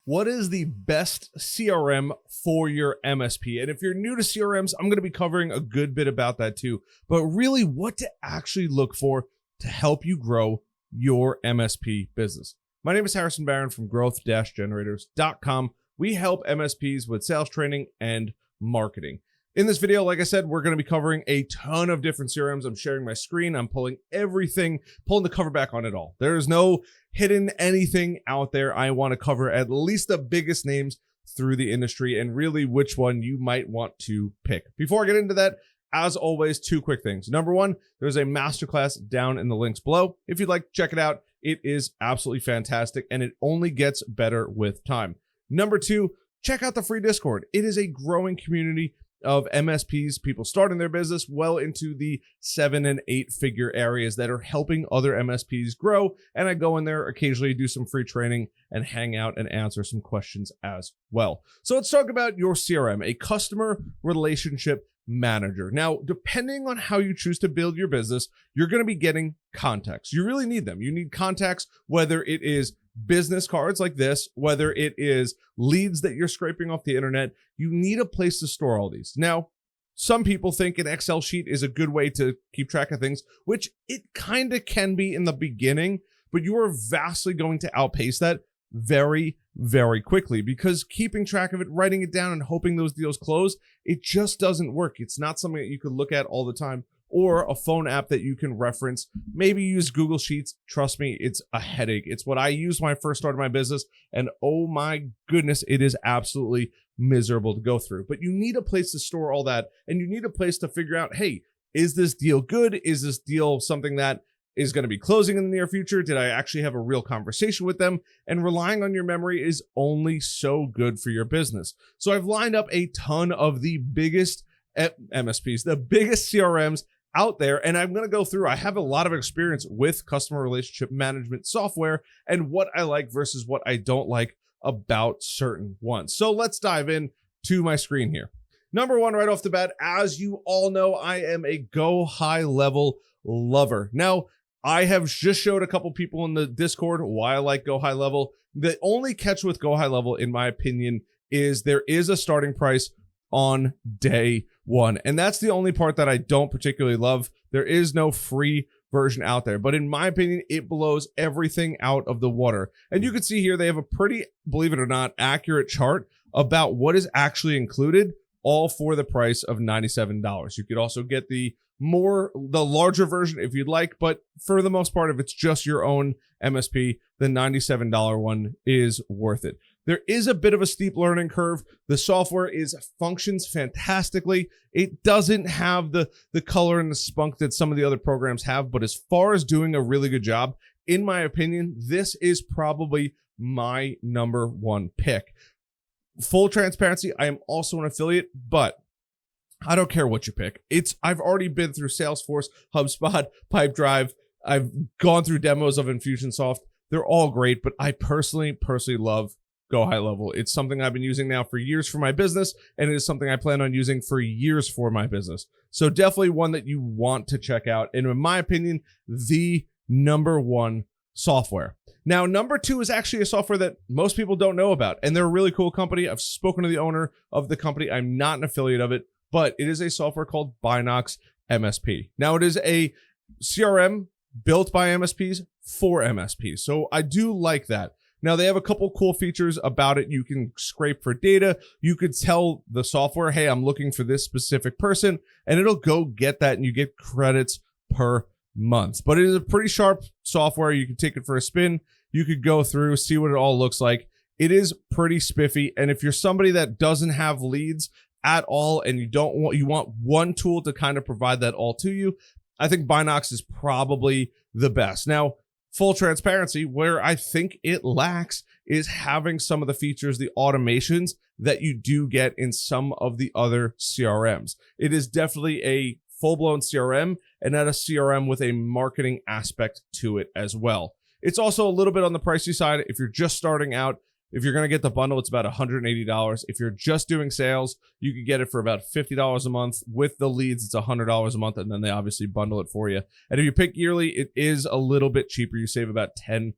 What is the best CRM for your MSP? And if you're new to CRMs, I'm going to be covering a good bit about that too. But really, what to actually look for to help you grow your MSP business. My name is Harrison Barron from growth-generators.com. We help MSPs with sales training and marketing. In this video, like I said, we're going to be covering a ton of different CRMs. I'm sharing my screen. I'm pulling the cover back on it all. There is no hidden anything out there. I want to cover at least the biggest names through the industry and really which one you might want to pick. Before I get into that, as always, two quick things. Number one, there's a masterclass down in the links below. If you'd like to check it out, it is absolutely fantastic and it only gets better with time. Number two, check out the free Discord. It is a growing community of MSPs, people starting their business well into the 7 and 8 figure areas that are helping other MSPs grow. And I go in there occasionally, do some free training and hang out and answer some questions as well. So let's talk about your CRM, a customer relationship manager. Now, depending on how you choose to build your business, you're going to be getting contacts. You really need them. You need contacts, whether it is business cards like this, whether it is leads that you're scraping off the internet. You need a place to store all these. Now, some people think an Excel sheet is a good way to keep track of things, which it kind of can be in the beginning, but you are vastly going to outpace that very, very quickly because keeping track of it, writing it down and hoping those deals close, it just doesn't work. It's not something that you could look at all the time, or a phone app that you can reference. Maybe use Google Sheets. Trust me, it's a headache. It's what I used when I first started my business, and oh my goodness, it is absolutely miserable to go through. But you need a place to store all that, and you need a place to figure out, hey, is this deal good? Is this deal something that is going to be closing in the near future? Did I actually have a real conversation with them? And relying on your memory is only so good for your business. So I've lined up a ton of the biggest MSPs, the biggest CRMs out there, and I'm going to go through. I have a lot of experience with customer relationship management software and what I like versus what I don't like about certain ones. So let's dive in to my screen here. Number one, right off the bat, as you all know, I am a GoHighLevel lover. Now, I have just showed a couple people in the Discord why I like GoHighLevel. The only catch with GoHighLevel, in my opinion, is there is a starting price on day one. And that's the only part that I don't particularly love. There is no free version out there, but in my opinion, it blows everything out of the water. And you can see here, they have a pretty, believe it or not, accurate chart about what is actually included, all for the price of $97. You could also get the larger version if you'd like, but for the most part, if it's just your own MSP, the $97 one is worth it. There is a bit of a steep learning curve. The software functions fantastically. It doesn't have the color and the spunk that some of the other programs have, but as far as doing a really good job, in my opinion, this is probably my number one pick. Full transparency, I am also an affiliate, but I don't care what you pick. I've already been through Salesforce, HubSpot, Pipedrive. I've gone through demos of Infusionsoft. They're all great, but I personally love GoHighLevel. It's something I've been using now for years for my business, and it is something I plan on using for years for my business. So definitely one that you want to check out. And in my opinion, the number one software. Now, number two is actually a software that most people don't know about, and they're a really cool company. I've spoken to the owner of the company. I'm not an affiliate of it, but it is a software called Binox MSP. Now, it is a CRM built by MSPs for MSPs. So I do like that. Now, they have a couple cool features about it. You can scrape for data. You could tell the software, hey, I'm looking for this specific person, and it'll go get that, and you get credits per month. But it is a pretty sharp software. You can take it for a spin. You could go through, see what it all looks like. It is pretty spiffy. And if you're somebody that doesn't have leads at all, and you want one tool to kind of provide that all to you, I think Binox is probably the best. Now, full transparency, where I think it lacks is having some of the features, the automations that you do get in some of the other CRMs. It is definitely a full-blown CRM and not a CRM with a marketing aspect to it as well. It's also a little bit on the pricey side. If you're just starting out, if you're going to get the bundle, it's about $180. If you're just doing sales, you can get it for about $50 a month. With the leads, it's $100 a month, and then they obviously bundle it for you. And if you pick yearly, it is a little bit cheaper. You save about 10%.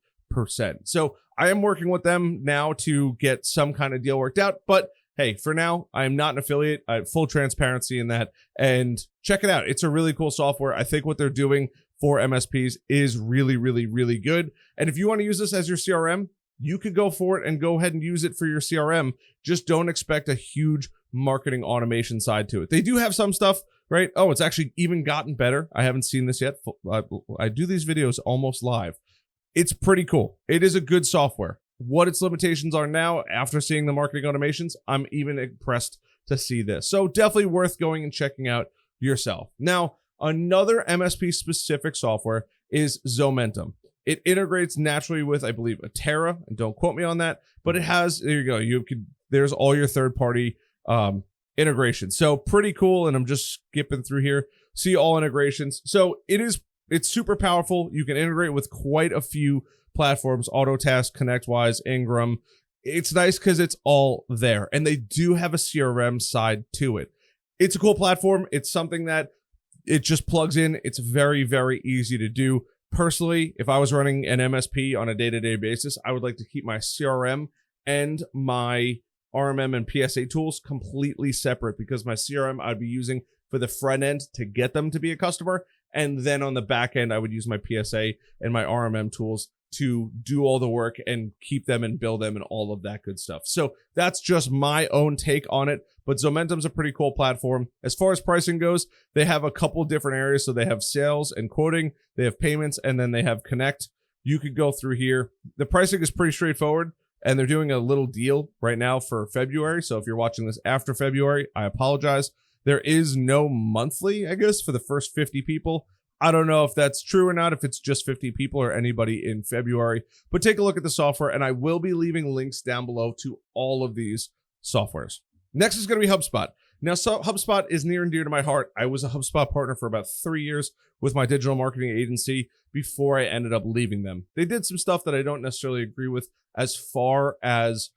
So I am working with them now to get some kind of deal worked out, but hey, for now, I am not an affiliate. I have full transparency in that. And check it out. It's a really cool software. I think what they're doing for MSPs is really, really, really good. And if you want to use this as your CRM, you could go for it and go ahead and use it for your CRM. Just don't expect a huge marketing automation side to it. They do have some stuff, right? Oh, it's actually even gotten better. I haven't seen this yet. I do these videos almost live. It's pretty cool. It is a good software. What its limitations are now, after seeing the marketing automations, I'm even impressed to see this. So definitely worth going and checking out yourself. Now, another MSP specific software is Zomentum. It integrates naturally with, I believe, Atera, and don't quote me on that, but it has, there you go, there's all your third-party integration. So pretty cool, and I'm just skipping through here. See all integrations. So it's super powerful. You can integrate with quite a few platforms, Autotask, ConnectWise, Ingram. It's nice because it's all there, and they do have a CRM side to it. It's a cool platform. It's something that it just plugs in. It's very, very easy to do. Personally, if I was running an MSP on a day-to-day basis, I would like to keep my CRM and my RMM and PSA tools completely separate, because my CRM I'd be using for the front end to get them to be a customer, and then on the back end, I would use my PSA and my RMM tools to do all the work and keep them and build them and all of that good stuff. So that's just my own take on it, but Zomentum's a pretty cool platform. As far as pricing goes, they have a couple different areas. So they have sales and quoting, they have payments, and then they have Connect. You could go through here. The pricing is pretty straightforward, and they're doing a little deal right now for February. So if you're watching this after February, I apologize. There is no monthly, I guess, for the first 50 people. I don't know if that's true or not, if it's just 50 people or anybody in February, but take a look at the software, and I will be leaving links down below to all of these softwares. Next is going to be HubSpot. Now, HubSpot is near and dear to my heart. I was a HubSpot partner for about 3 years with my digital marketing agency before I ended up leaving them. They did some stuff that I don't necessarily agree with as far as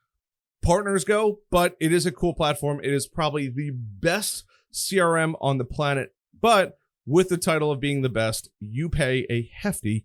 partners go, but it is a cool platform. It is probably the best CRM on the planet, but with the title of being the best, you pay a hefty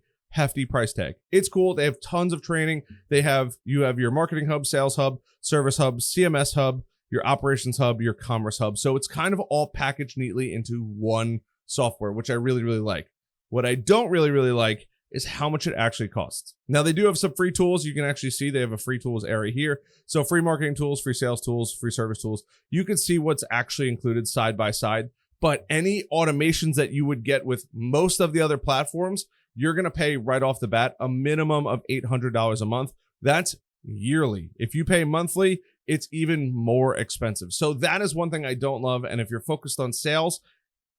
price tag. It's cool. They have tons of training. You have your marketing hub, sales hub, service hub, CMS hub, your operations hub, your commerce hub. So it's kind of all packaged neatly into one software, which I really, really like. What I don't really, really like is how much it actually costs. Now, they do have some free tools. You can actually see they have a free tools area here. So free marketing tools, free sales tools, free service tools. You can see what's actually included side by side. But any automations that you would get with most of the other platforms, you're going to pay right off the bat a minimum of $800 a month. That's yearly. If you pay monthly, it's even more expensive. So that is one thing I don't love. And if you're focused on sales,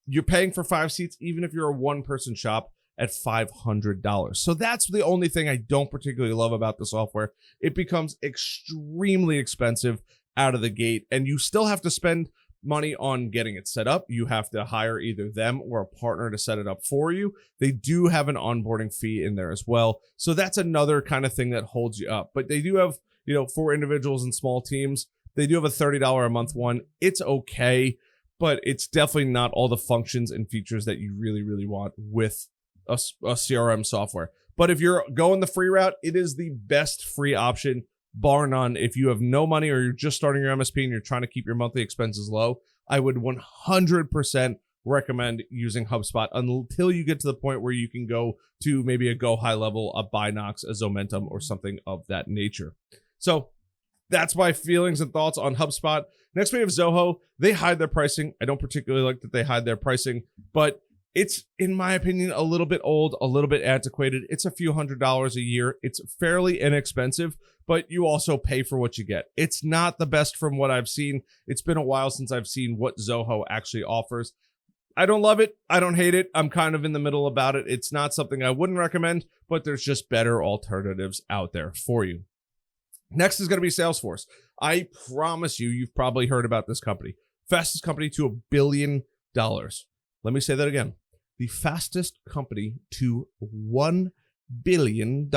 you're paying for 5 seats, even if you're a one-person shop, at $500. So that's the only thing I don't particularly love about the software. It becomes extremely expensive out of the gate, and you still have to spend money on getting it set up. You have to hire either them or a partner to set it up for you. They do have an onboarding fee in there as well. So that's another kind of thing that holds you up. But they do have, for individuals and small teams, they do have a $30 a month one. It's okay, but it's definitely not all the functions and features that you really, really want with a CRM software. But if you're going the free route, it is the best free option, bar none. If you have no money or you're just starting your MSP and you're trying to keep your monthly expenses low, I would 100% recommend using HubSpot until you get to the point where you can go to maybe a GoHighLevel, a Binox, a Zomentum, or something of that nature. So that's my feelings and thoughts on HubSpot. Next, we have Zoho. They hide their pricing. I don't particularly like that they hide their pricing, but it's, in my opinion, a little bit old, a little bit antiquated. It's a few $100s a year. It's fairly inexpensive, but you also pay for what you get. It's not the best from what I've seen. It's been a while since I've seen what Zoho actually offers. I don't love it. I don't hate it. I'm kind of in the middle about it. It's not something I wouldn't recommend, but there's just better alternatives out there for you. Next is going to be Salesforce. I promise you've probably heard about this company. Fastest company to $1 billion. Let me say that again. The fastest company to $1 billion.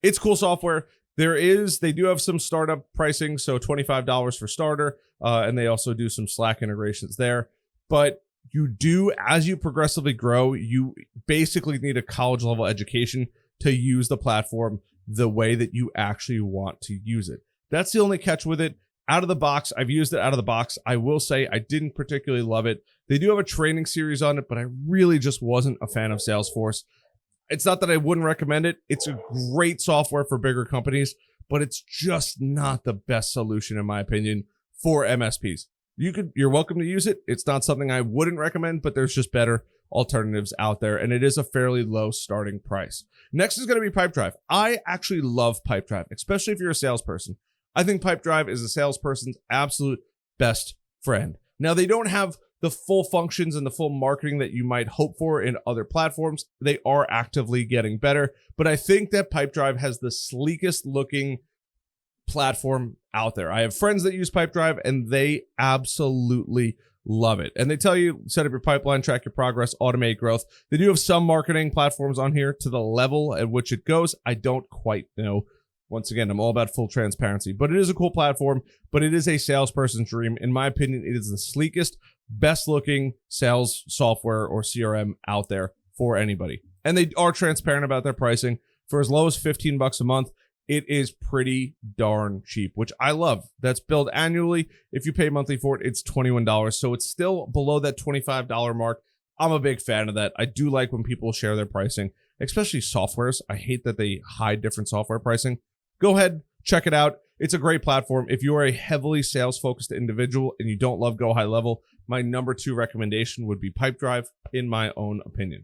It's cool software. They do have some startup pricing, so $25 for starter, and they also do some Slack integrations there. But you do, as you progressively grow, you basically need a college level education to use the platform the way that you actually want to use it. That's the only catch with it. Out of the box, I've used it out of the box. I will say I didn't particularly love it. They do have a training series on it, but I really just wasn't a fan of Salesforce. It's not that I wouldn't recommend it. It's a great software for bigger companies, but it's just not the best solution, in my opinion, for MSPs. You're welcome to use it. It's not something I wouldn't recommend, but there's just better alternatives out there, and it is a fairly low starting price. Next is going to be Pipedrive. I actually love Pipedrive, especially if you're a salesperson. I think Pipedrive is a salesperson's absolute best friend. Now, they don't have the full functions and the full marketing that you might hope for in other platforms. They are actively getting better, but I think that Pipedrive has the sleekest looking platform out there. I have friends that use Pipedrive and they absolutely love it. And they tell you, set up your pipeline, track your progress, automate growth. They do have some marketing platforms on here. To the level at which it goes, I don't quite know. Once again, I'm all about full transparency, but it is a cool platform, but it is a salesperson's dream. In my opinion, it is the sleekest, best looking sales software or CRM out there for anybody. And they are transparent about their pricing. For as low as $15 a month, it is pretty darn cheap, which I love. That's billed annually. If you pay monthly for it, it's $21. So it's still below that $25 mark. I'm a big fan of that. I do like when people share their pricing, especially softwares. I hate that they hide different software pricing. Go ahead, check it out. It's a great platform. If you are a heavily sales-focused individual and you don't love GoHighLevel, my number 2 recommendation would be Pipedrive, in my own opinion.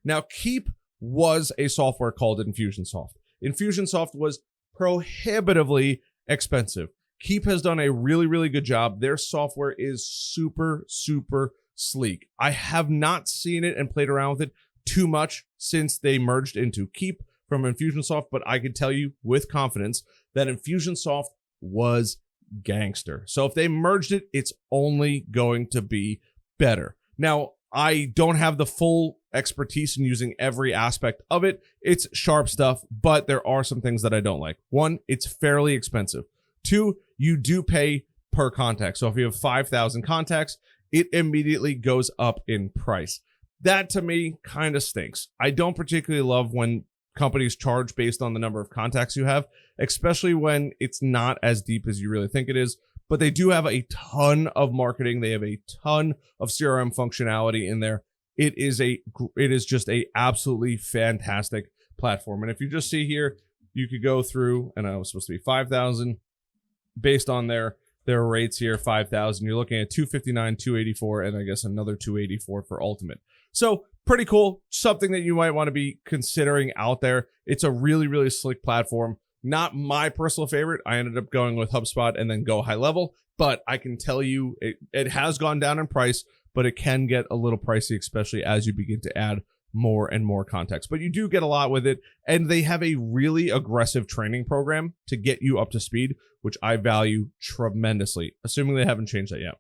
Now, Keep was a software called Infusionsoft. Infusionsoft was prohibitively expensive. Keep has done a really, really good job. Their software is super, super sleek. I have not seen it and played around with it too much since they merged into Keep from Infusionsoft, but I can tell you with confidence that Infusionsoft was gangster. So if they merged it, it's only going to be better. Now, I don't have the full expertise in using every aspect of it. It's sharp stuff, but there are some things that I don't like. 1, it's fairly expensive. 2, you do pay per contact. So if you have 5,000 contacts, it immediately goes up in price. That to me kind of stinks. I don't particularly love when companies charge based on the number of contacts you have, especially when it's not as deep as you really think it is. But they do have a ton of marketing. They have a ton of CRM functionality in there. It is just a absolutely fantastic platform. And if you just see here, you could go through, and it was supposed to be 5,000 based on their rates here, 5,000. You're looking at 259, 284, and I guess another 284 for Ultimate. So pretty cool. Something that you might want to be considering out there. It's a really, really slick platform. Not my personal favorite. I ended up going with HubSpot and then GoHighLevel, but I can tell you it has gone down in price, but it can get a little pricey, especially as you begin to add more and more context. But you do get a lot with it, and they have a really aggressive training program to get you up to speed, which I value tremendously, assuming they haven't changed that yet.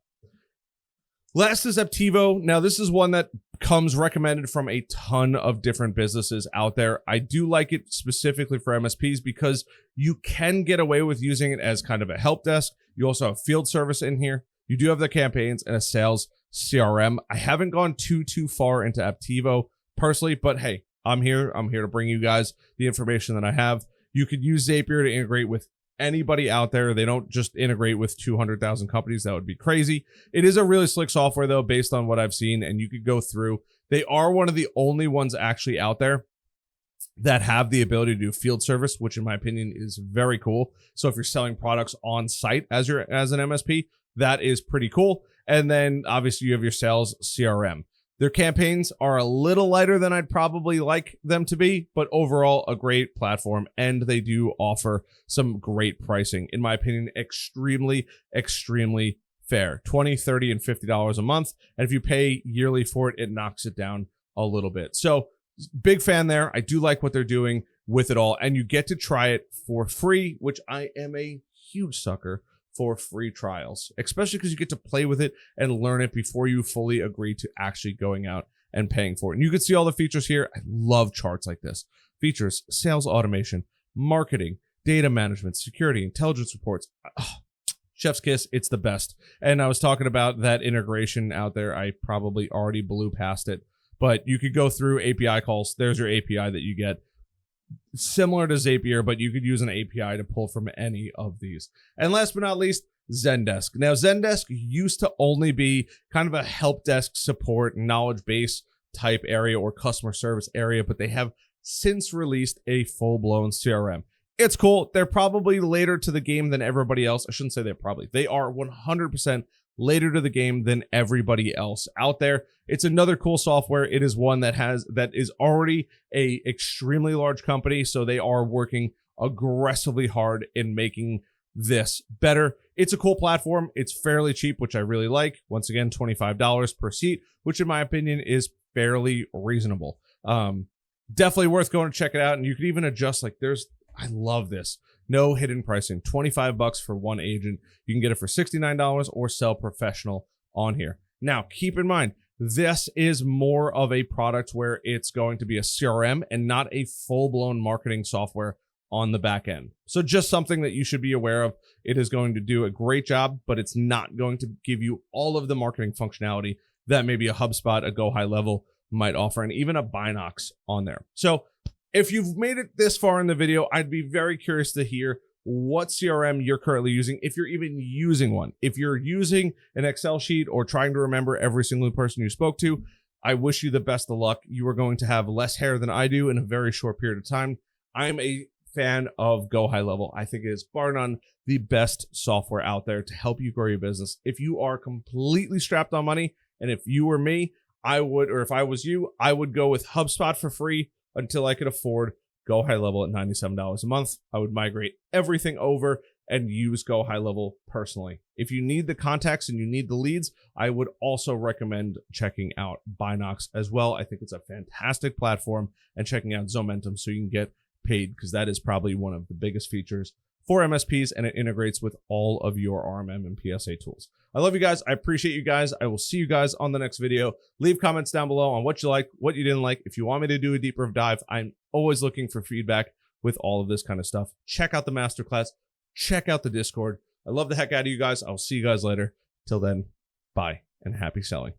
Last is Aptivo. Now, this is one that comes recommended from a ton of different businesses out there. I do like it specifically for MSPs because you can get away with using it as kind of a help desk. You also have field service in here. You do have the campaigns and a sales CRM. I haven't gone too far into Aptivo personally, but hey, I'm here to bring you guys the information that I have. You could use Zapier to integrate with anybody out there. They don't just integrate with 200,000 companies. That would be crazy. It is a really slick software though, based on what I've seen, and you could go through. They are one of the only ones actually out there that have the ability to do field service, which in my opinion is very cool. So if you're selling products on site as an MSP, that is pretty cool. And then obviously you have your sales CRM. Their campaigns are a little lighter than I'd probably like them to be, but overall a great platform, and they do offer some great pricing. In my opinion, extremely, extremely fair. $20, $30, and $50 a month. And if you pay yearly for it, it knocks it down a little bit. So big fan there. I do like what they're doing with it all, and you get to try it for free, which I am a huge sucker for free trials, especially because you get to play with it and learn it before you fully agree to actually going out and paying for it. And you can see all the features here. I love charts like this. Features, sales automation, marketing, data management, security, intelligence reports. Chef's kiss, it's the best. And I was talking about that integration out there. I probably already blew past it, but you could go through API calls. There's your API that you get. similar to Zapier, but you could use an API to pull from any of these. And last but not least, Zendesk. Now, Zendesk used to only be kind of a help desk support, knowledge base type area or customer service area, but they have since released a full-blown CRM. It's cool. They're probably later to the game than everybody else. I shouldn't say they're probably. They are 100% later to the game than everybody else out there. It's another cool software. It is one that is already a extremely large company, so they are working aggressively hard in making this better. It's a cool platform. It's fairly cheap, which I really like. Once again, $25 per seat, which in my opinion is fairly reasonable. Definitely worth going to check it out. And you can even adjust, like I love this. No hidden pricing, $25 for one agent. You can get it for $69 or sell professional on here. Now, keep in mind, this is more of a product where it's going to be a CRM and not a full-blown marketing software on the back end. So just something that you should be aware of. It is going to do a great job, but it's not going to give you all of the marketing functionality that maybe a HubSpot, a GoHighLevel might offer, and even a Binox on there. So if you've made it this far in the video, I'd be very curious to hear what CRM you're currently using, if you're even using one. If you're using an Excel sheet or trying to remember every single person you spoke to, I wish you the best of luck. You are going to have less hair than I do in a very short period of time. I'm a fan of GoHighLevel. I think it is bar none the best software out there to help you grow your business. If you are completely strapped on money, and if you were me, if I was you, I would go with HubSpot for free until I could afford GoHighLevel at $97 a month. I would migrate everything over and use GoHighLevel personally. If you need the contacts and you need the leads, I would also recommend checking out Binox as well. I think it's a fantastic platform, and checking out Zomentum so you can get paid, because that is probably one of the biggest features for MSPs, and it integrates with all of your RMM and PSA tools. I love you guys. I appreciate you guys. I will see you guys on the next video. Leave comments down below on what you like, what you didn't like. If you want me to do a deeper dive, I'm always looking for feedback with all of this kind of stuff. Check out the masterclass. Check out the Discord. I love the heck out of you guys. I'll see you guys later. Till then, bye and happy selling.